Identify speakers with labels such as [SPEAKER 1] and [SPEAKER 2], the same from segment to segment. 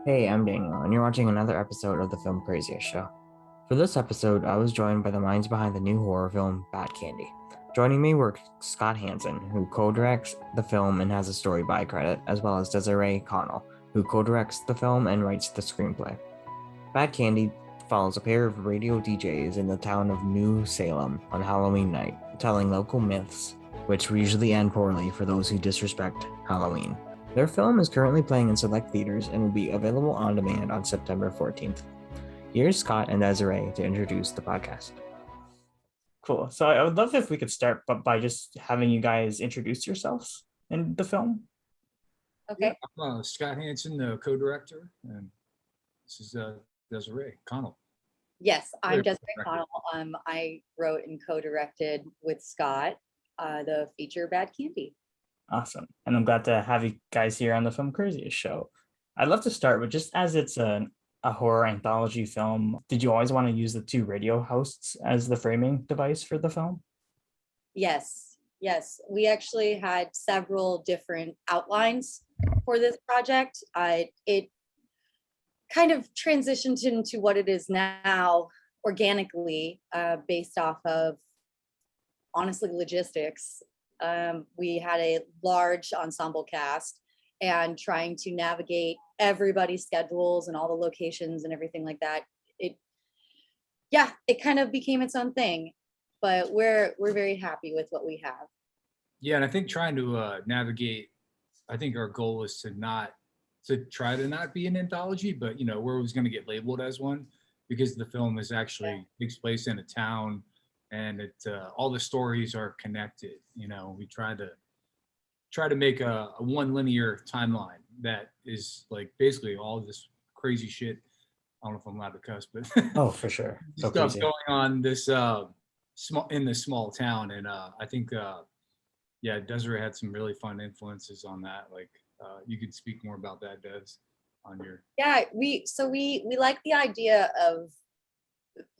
[SPEAKER 1] Hey, I'm Daniel, and you're watching another episode of the Filmcraziest Show. For this episode, I was joined by the minds behind the new horror film, Bad Candy. Joining me were Scott Hansen, who co-directs the film and has a story by credit, as well as Desiree Connell, who co-directs the film and writes the screenplay. Bad Candy follows a pair of radio DJs in the town of New Salem on Halloween night, telling local myths, which usually end poorly for those who disrespect Halloween. Their film is currently playing in select theaters and will be available on demand on September 14th. Here's Scott and Desiree to introduce the podcast.
[SPEAKER 2] Cool. So I would love if we could start by just having you guys introduce yourselves in the film.
[SPEAKER 3] Okay.
[SPEAKER 4] Yeah, I'm Scott Hansen, the co-director, and this is Desiree Connell.
[SPEAKER 3] Yes, I'm Desiree Connell. I wrote and co-directed with Scott the feature Bad Candy.
[SPEAKER 2] Awesome. And I'm glad to have you guys here on the Filmcraziest Show. I'd love to start with, just as it's a horror anthology film, did you always want to use the two radio hosts as the framing device for the film?
[SPEAKER 3] Yes. We actually had several different outlines for this project. It kind of transitioned into what it is now organically, based off of, honestly, logistics. We had a large ensemble cast, and trying to navigate everybody's schedules and all the locations and everything like that, it kind of became its own thing. But we're very happy with what we have.
[SPEAKER 4] Yeah, and I think trying to navigate, I think our goal is to try to not be an anthology, but we're always going to get labeled as one, because the film is actually takes place in a town, and it all the stories are connected. We try to make a one linear timeline that is like basically all this crazy shit. I don't know if I'm allowed to cuss, but
[SPEAKER 2] Oh, for sure. So
[SPEAKER 4] stuff
[SPEAKER 2] crazy.
[SPEAKER 4] going on this small town, and I think Desiree had some really fun influences on that. Like you could speak more about that, Des, on your.
[SPEAKER 3] Yeah, we like the idea of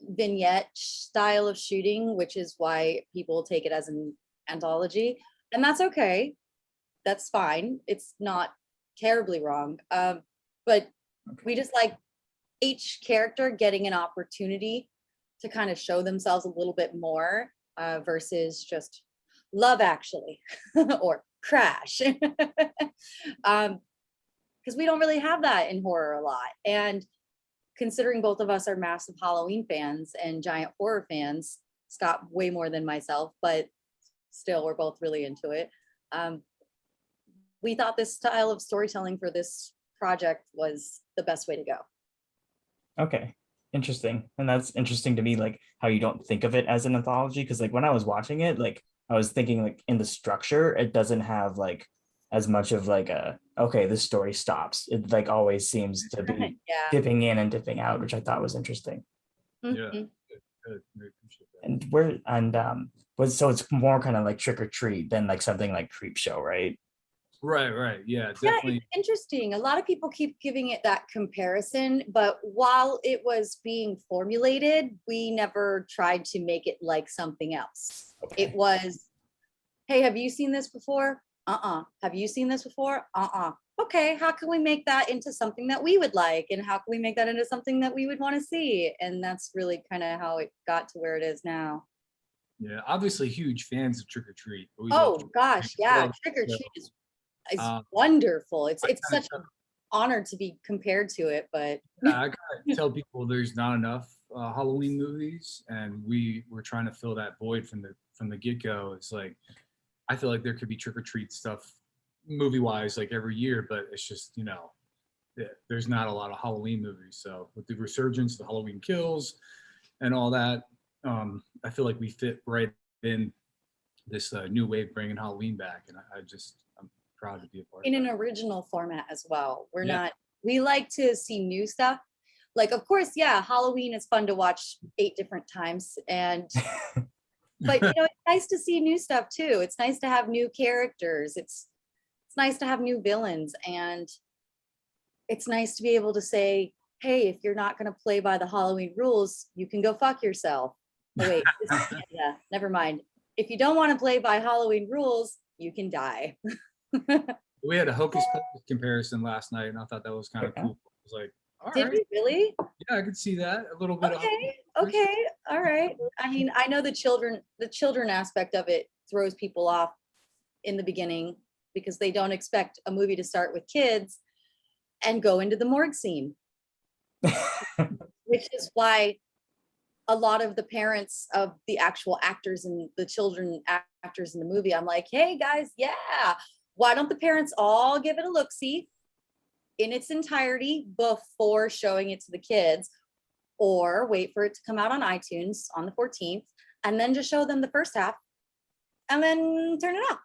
[SPEAKER 3] vignette style of shooting, which is why people take it as an anthology, and that's okay. That's fine. It's not terribly wrong. But we just like each character getting an opportunity to kind of show themselves a little bit more, versus just Love Actually or Crash. Because we don't really have that in horror a lot. And considering both of us are massive Halloween fans and giant horror fans, Scott way more than myself, but still we're both really into it. We thought this style of storytelling for this project was the best way to go.
[SPEAKER 2] Okay, interesting. And that's interesting to me, like how you don't think of it as an anthology, because like when I was watching it, like I was thinking like in the structure, it doesn't have like as much of like this story stops. It like always seems to be dipping in and dipping out, which I thought was interesting.
[SPEAKER 3] Mm-hmm.
[SPEAKER 4] Yeah, good.
[SPEAKER 2] So it's more kind of like Trick or Treat than like something like Creep Show, right?
[SPEAKER 4] Right. Yeah,
[SPEAKER 3] Yeah,
[SPEAKER 4] definitely.
[SPEAKER 3] it's interesting. A lot of people keep giving it that comparison, but while it was being formulated, we never tried to make it like something else.
[SPEAKER 2] Okay.
[SPEAKER 3] It was, hey, have you seen this before? Have you seen this before? Okay, how can we make that into something that we would like? And how can we make that into something that we would want to see? And that's really kind of how it got to where it is now.
[SPEAKER 4] Yeah, obviously huge fans of Trick or Treat.
[SPEAKER 3] Oh gosh, yeah, Trick or Treat is wonderful. It's such an honor to be compared to it, but
[SPEAKER 4] I gotta tell people there's not enough Halloween movies, and we're trying to fill that void from the get-go. It's like I feel like there could be Trick or Treat stuff movie-wise like every year, but it's just there's not a lot of Halloween movies. So with the resurgence, the Halloween Kills, and all that, I feel like we fit right in this new wave bringing Halloween back, and I'm proud to be a part
[SPEAKER 3] in
[SPEAKER 4] of
[SPEAKER 3] an original format as well. We like to see new stuff. Like, of course, Halloween is fun to watch 8 different times, and but it's nice to see new stuff too. It's nice to have new characters. It's nice to have new villains, and it's nice to be able to say, hey, if you're not going to play by the Halloween rules, you can go fuck yourself. Oh, wait, never mind. If you don't want to play by Halloween rules, you can die.
[SPEAKER 4] We had a Hocus Pocus comparison last night, and I thought that was kind of cool. was like, all
[SPEAKER 3] Did
[SPEAKER 4] right,
[SPEAKER 3] we really?
[SPEAKER 4] yeah, I could see that a little bit.
[SPEAKER 3] Okay, all right. I mean, I know the children aspect of it throws people off in the beginning because they don't expect a movie to start with kids and go into the morgue scene, which is why a lot of the parents of the actual actors and the children actors in the movie, I'm like, hey guys, yeah, why don't the parents all give it a look-see in its entirety before showing it to the kids, or wait for it to come out on iTunes on the 14th and then just show them the first half and then turn it off.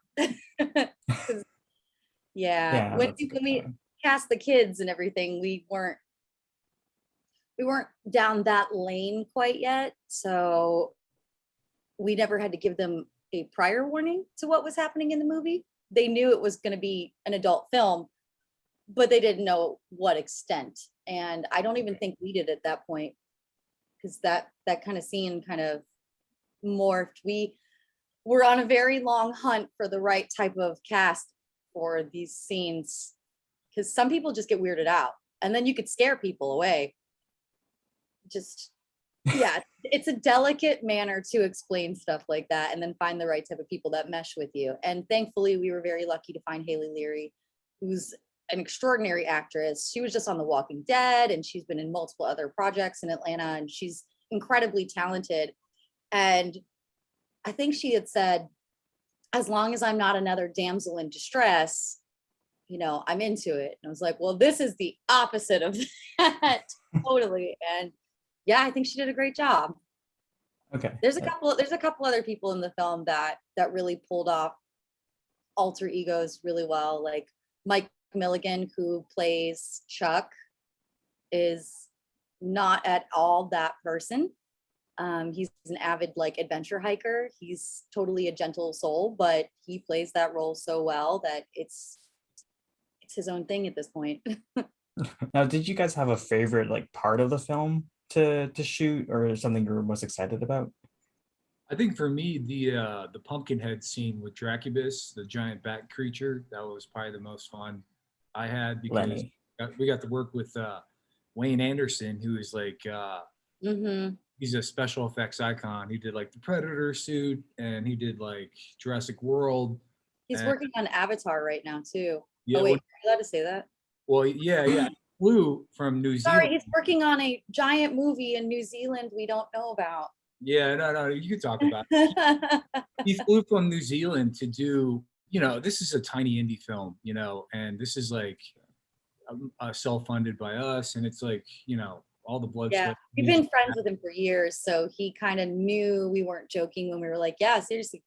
[SPEAKER 2] Yeah,
[SPEAKER 3] when we cast the kids and everything, we weren't down that lane quite yet, so we never had to give them a prior warning to what was happening in the movie. They knew it was going to be an adult film, but they didn't know what extent. And I don't even think we did at that point, because that kind of scene kind of morphed. We were on a very long hunt for the right type of cast for these scenes, because some people just get weirded out, and then you could scare people away. Just, yeah, it's a delicate manner to explain stuff like that and then find the right type of people that mesh with you. And thankfully, we were very lucky to find Haley Leary, who's an extraordinary actress. She was just on The Walking Dead, and she's been in multiple other projects in Atlanta, and she's incredibly talented. And I think she had said, as long as I'm not another damsel in distress, you know, I'm into it. And I was like, well, this is the opposite of that. Totally. And yeah, I think she did a great job.
[SPEAKER 2] Okay.
[SPEAKER 3] There's a couple other people in the film that really pulled off alter egos really well. Like Mike Milligan, who plays Chuck, is not at all that person. He's an avid like adventure hiker. He's totally a gentle soul, but he plays that role so well that it's his own thing at this point.
[SPEAKER 2] Now, did you guys have a favorite like part of the film to shoot, or something you were most excited about?
[SPEAKER 4] I think for me, the Pumpkinhead scene with Dracubus, the giant bat creature, that was probably the most fun I had, because
[SPEAKER 2] Lenny.
[SPEAKER 4] we got to work with Wayne Anderson, who is like he's a special effects icon. He did like the Predator suit, and he did like Jurassic World.
[SPEAKER 3] He's working on Avatar right now too.
[SPEAKER 4] Yeah,
[SPEAKER 3] oh wait, are you allowed to say that?
[SPEAKER 4] Well, yeah. Flew from New Zealand.
[SPEAKER 3] Sorry, he's working on a giant movie in New Zealand we don't know about.
[SPEAKER 4] Yeah, no, you can talk about it. He flew from New Zealand to do, this is a tiny indie film, and this is like self-funded by us, and it's like, all the blood.
[SPEAKER 3] Yeah, we've been friends with him for years, so he kind of knew we weren't joking when we were like, yeah, seriously,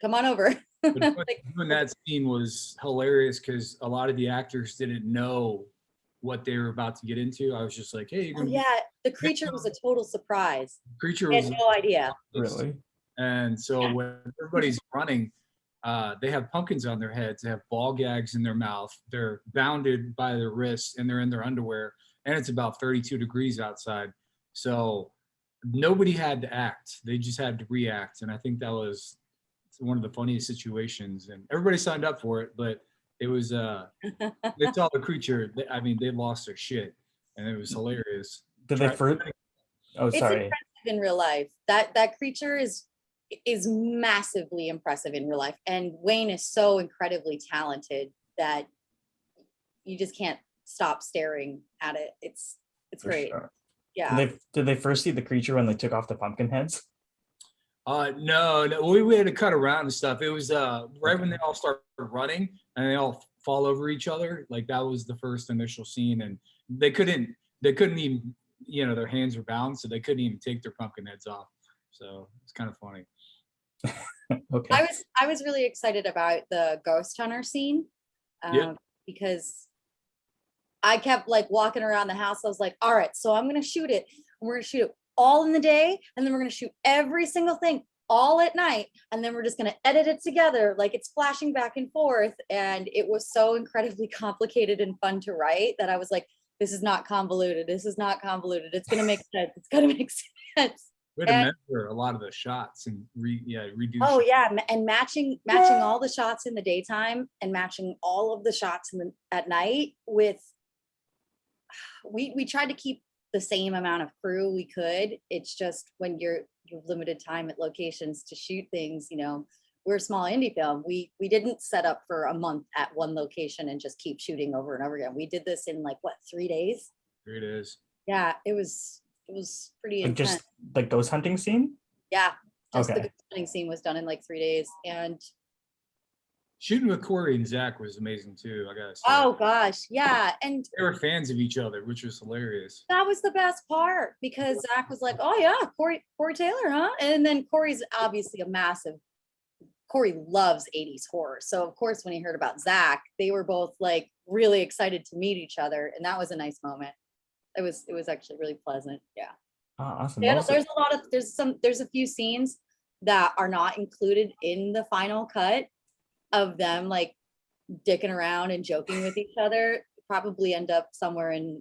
[SPEAKER 3] come on over.
[SPEAKER 4] Doing that scene was hilarious because a lot of the actors didn't know what they were about to get into. I was just like, hey,
[SPEAKER 3] the creature was a total surprise.
[SPEAKER 4] Creature
[SPEAKER 3] was no idea.
[SPEAKER 2] Really?
[SPEAKER 4] And so when everybody's running, they have pumpkins on their heads, they have ball gags in their mouth, they're bounded by their wrists, and they're in their underwear, and it's about 32 degrees outside. So nobody had to act, they just had to react. And I think that was one of the funniest situations, and everybody signed up for it, but it was they saw the creature, they lost their shit, and it was hilarious.
[SPEAKER 2] Did they first? Oh,
[SPEAKER 3] it's
[SPEAKER 2] sorry.
[SPEAKER 3] impressive in real life. That creature is massively impressive in real life, and Wayne is so incredibly talented that you just can't stop staring at it. It's great.
[SPEAKER 2] Sure.
[SPEAKER 3] Yeah.
[SPEAKER 2] Did they first see the creature when they took off the pumpkin heads?
[SPEAKER 4] No, we had to cut around and stuff. It was right when they all start running and they all fall over each other. Like that was the first initial scene, and they couldn't even, their hands were bound, so they couldn't even take their pumpkin heads off. So it's kind of funny.
[SPEAKER 2] Okay.
[SPEAKER 3] I was really excited about the ghost hunter scene, because I kept like walking around the house. I was like, all right, so I'm gonna shoot it, and we're gonna shoot it all in the day, and then we're gonna shoot every single thing all at night, and then we're just gonna edit it together like it's flashing back and forth. And it was so incredibly complicated and fun to write that I was like, this is not convoluted. This is not convoluted. It's gonna make sense. It's gonna make sense.
[SPEAKER 4] We had to measure a lot of the shots and redo.
[SPEAKER 3] Oh yeah, and matching all the shots in the daytime and matching all of the shots at night with we tried to keep the same amount of crew we could. It's just when you're limited time at locations to shoot things, you know, we're a small indie film. We didn't set up for a month at one location and just keep shooting over and over again. We did this in like what, 3 days?
[SPEAKER 4] 3 days.
[SPEAKER 3] Yeah, it was pretty
[SPEAKER 2] Like
[SPEAKER 3] intense.
[SPEAKER 2] just like ghost hunting scene?
[SPEAKER 3] Yeah, just the
[SPEAKER 2] Okay.
[SPEAKER 3] ghost hunting scene was done in like 3 days. And
[SPEAKER 4] Shooting with Corey and Zach was amazing too, I gotta say.
[SPEAKER 3] oh gosh, yeah. And
[SPEAKER 4] They were fans of each other, which was hilarious.
[SPEAKER 3] that was the best part because Zach was like, oh yeah, Corey Taylor, huh? And then Corey's obviously Corey loves 80s horror. So of course, when he heard about Zach, they were both like really excited to meet each other. And that was a nice moment. It was actually really pleasant. Yeah.
[SPEAKER 2] Oh, awesome.
[SPEAKER 3] There's a few scenes that are not included in the final cut of them like dicking around and joking with each other. Probably end up somewhere in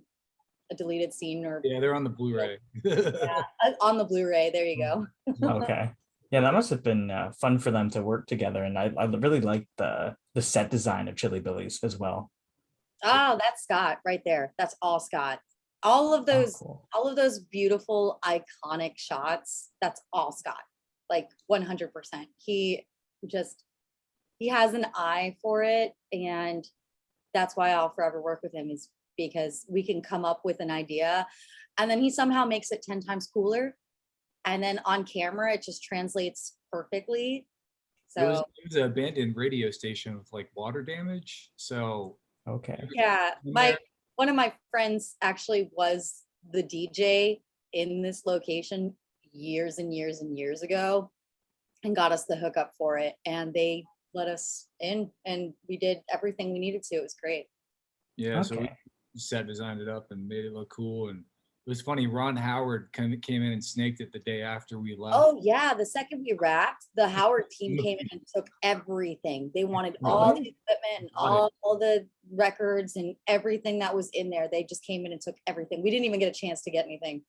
[SPEAKER 3] a deleted scene or
[SPEAKER 4] Yeah, they're on the Blu-ray.
[SPEAKER 3] yeah, on the Blu-ray. There you go.
[SPEAKER 2] Okay. Yeah, that must have been fun for them to work together. And I really liked the set design of Chili Billy's as well.
[SPEAKER 3] Oh, that's Scott right there. That's all Scott. All of those,
[SPEAKER 2] cool.
[SPEAKER 3] all of those beautiful, iconic shots. That's all Scott. Like 100%. He has an eye for it, and that's why I'll forever work with him. Is because we can come up with an idea, and then he somehow makes it 10 times cooler, and then on camera it just translates perfectly.
[SPEAKER 4] It was
[SPEAKER 3] So
[SPEAKER 4] an abandoned radio station with like water damage. So
[SPEAKER 2] Okay.
[SPEAKER 3] yeah, one of my friends actually was the DJ in this location years and years and years ago and got us the hookup for it. And they let us in and we did everything we needed to. It was great.
[SPEAKER 4] yeah, so we
[SPEAKER 2] Okay.
[SPEAKER 4] set designed it up and made it look cool. And it was funny, Ron Howard came in and snaked it the day after we left.
[SPEAKER 3] Oh yeah, the second we wrapped, the Howard team came in and took everything. They wanted all the equipment and all the records and everything that was in there. They just came in and took everything. We didn't even get a chance to get anything.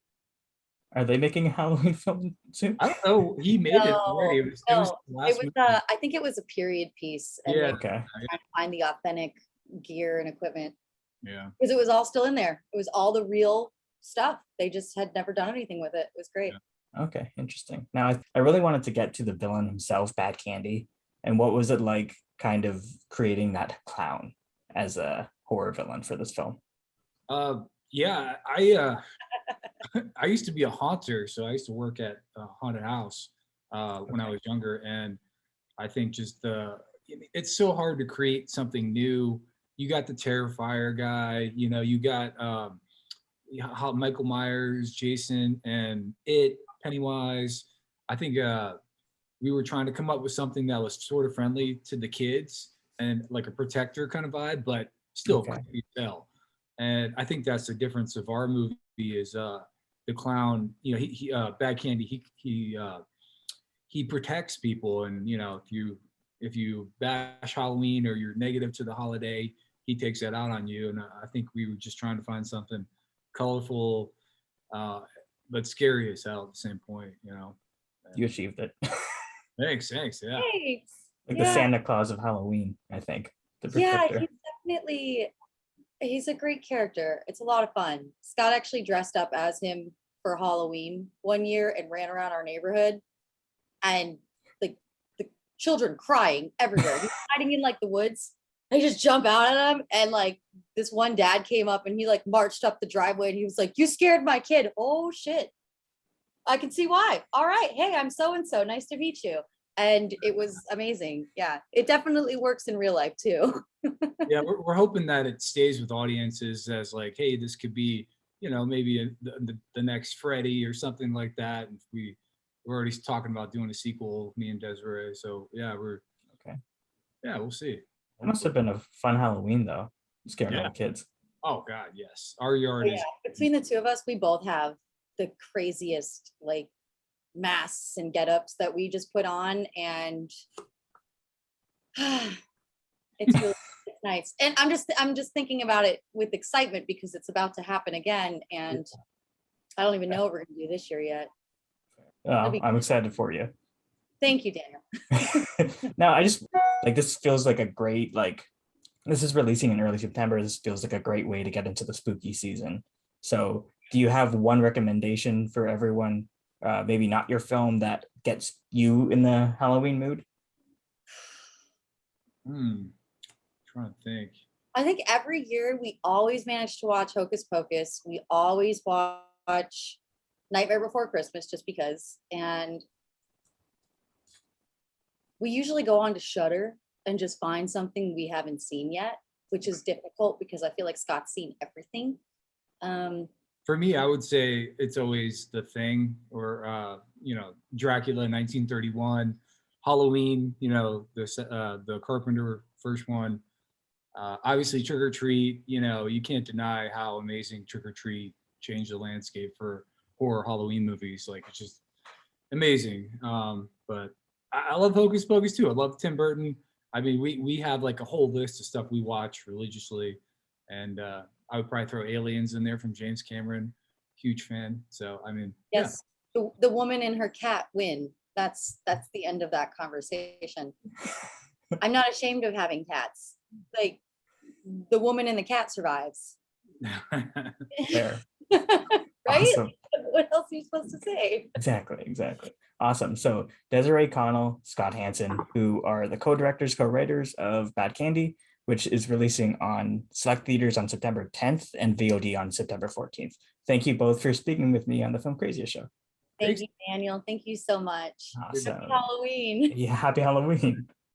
[SPEAKER 2] Are they making a Halloween film soon?
[SPEAKER 4] I don't know. He made it already. It was
[SPEAKER 3] No,
[SPEAKER 4] the
[SPEAKER 3] it
[SPEAKER 4] last
[SPEAKER 3] was
[SPEAKER 4] movie.
[SPEAKER 3] I think it was a period piece and
[SPEAKER 4] Yeah.
[SPEAKER 3] they
[SPEAKER 2] Okay.
[SPEAKER 3] trying to find the authentic gear and equipment
[SPEAKER 4] Yeah.
[SPEAKER 3] because it was all still in there. It was all the real stuff. They just had never done anything with it. It was great.
[SPEAKER 4] Yeah.
[SPEAKER 2] Okay, interesting. Now, I really wanted to get to the villain himself, Bad Candy, and what was it like kind of creating that clown as a horror villain for this film?
[SPEAKER 4] Yeah, I I used to be a haunter, so I used to work at a haunted house when I was younger, and I think just it's so hard to create something new. You got the Terrifier guy, you know, you got Michael Myers, Jason, and Pennywise. I think we were trying to come up with something that was sort of friendly to the kids and like a protector kind of vibe, but still creepy as hell. And I think that's the difference of our movie is the clown. You know, he Bad Candy. He protects people, and you know, if you bash Halloween or you're negative to the holiday, he takes that out on you. And I think we were just trying to find something colorful, but scary as hell at the same point. You know.
[SPEAKER 2] You achieved it.
[SPEAKER 4] Thanks. Yeah.
[SPEAKER 3] Thanks.
[SPEAKER 2] Like the Santa Claus of Halloween, I think. The
[SPEAKER 3] Yeah,
[SPEAKER 2] protector.
[SPEAKER 3] he's a great character. It's a lot of fun. Scott actually dressed up as him for Halloween one year and ran around our neighborhood, and the children crying everywhere. He's hiding in like the woods. They just jump out at him, and like this one dad came up and he like marched up the driveway and he was like, "You scared my kid." Oh shit. I can see why. All right. Hey, I'm so and so. Nice to meet you. And it was amazing. Yeah, it definitely works in real life too.
[SPEAKER 4] Yeah, we're hoping that it stays with audiences as like, hey, this could be, you know, maybe the next Freddy or something like that. And we're already talking about doing a sequel, me and Desiree. So yeah, we'll see.
[SPEAKER 2] It must have been a fun Halloween though, scaring all the kids.
[SPEAKER 4] Oh God, yes. Our yard is.
[SPEAKER 3] Between the two of us, we both have the craziest like masks and get-ups that we just put on, and it's really it's nice. And I'm just thinking about it with excitement because it's about to happen again, and I don't even know what we're gonna do this year yet.
[SPEAKER 2] I'm excited for you.
[SPEAKER 3] Thank you, Daniel.
[SPEAKER 2] Now, I just like this feels like a great this is releasing in early September. This feels like a great way to get into the spooky season. So do you have one recommendation for everyone, maybe not your film, that gets you in the Halloween mood?
[SPEAKER 4] Trying to think.
[SPEAKER 3] I think every year we always manage to watch Hocus Pocus. We always watch Nightmare Before Christmas just because. And we usually go on to Shudder and just find something we haven't seen yet, which is difficult because I feel like Scott's seen everything.
[SPEAKER 4] For me, I would say it's always The Thing, or Dracula 1931, Halloween, the Carpenter first one. Obviously Trick or Treat, you can't deny how amazing Trick or Treat changed the landscape for horror Halloween movies. Like, it's just amazing. But I love Hocus Pocus too. I love Tim Burton. I mean, we have like a whole list of stuff we watch religiously, and I would probably throw Aliens in there from James Cameron. Huge fan. So I mean,
[SPEAKER 3] yes, the woman and her cat win. That's the end of that conversation. I'm not ashamed of having cats. Like, the woman and the cat survives.
[SPEAKER 2] Fair.
[SPEAKER 3] Right?
[SPEAKER 2] Awesome.
[SPEAKER 3] What else are you supposed to say?
[SPEAKER 2] Exactly. Awesome. So Desiree Connell, Scott Hansen, who are the co-directors, co-writers of Bad Candy, which is releasing on select theaters on September 10th and VOD on September 14th. Thank you both for speaking with me on the Filmcraziest Show.
[SPEAKER 3] Thank you, Daniel. Thank you so much.
[SPEAKER 2] Awesome.
[SPEAKER 3] Happy Halloween.
[SPEAKER 2] Yeah, happy Halloween.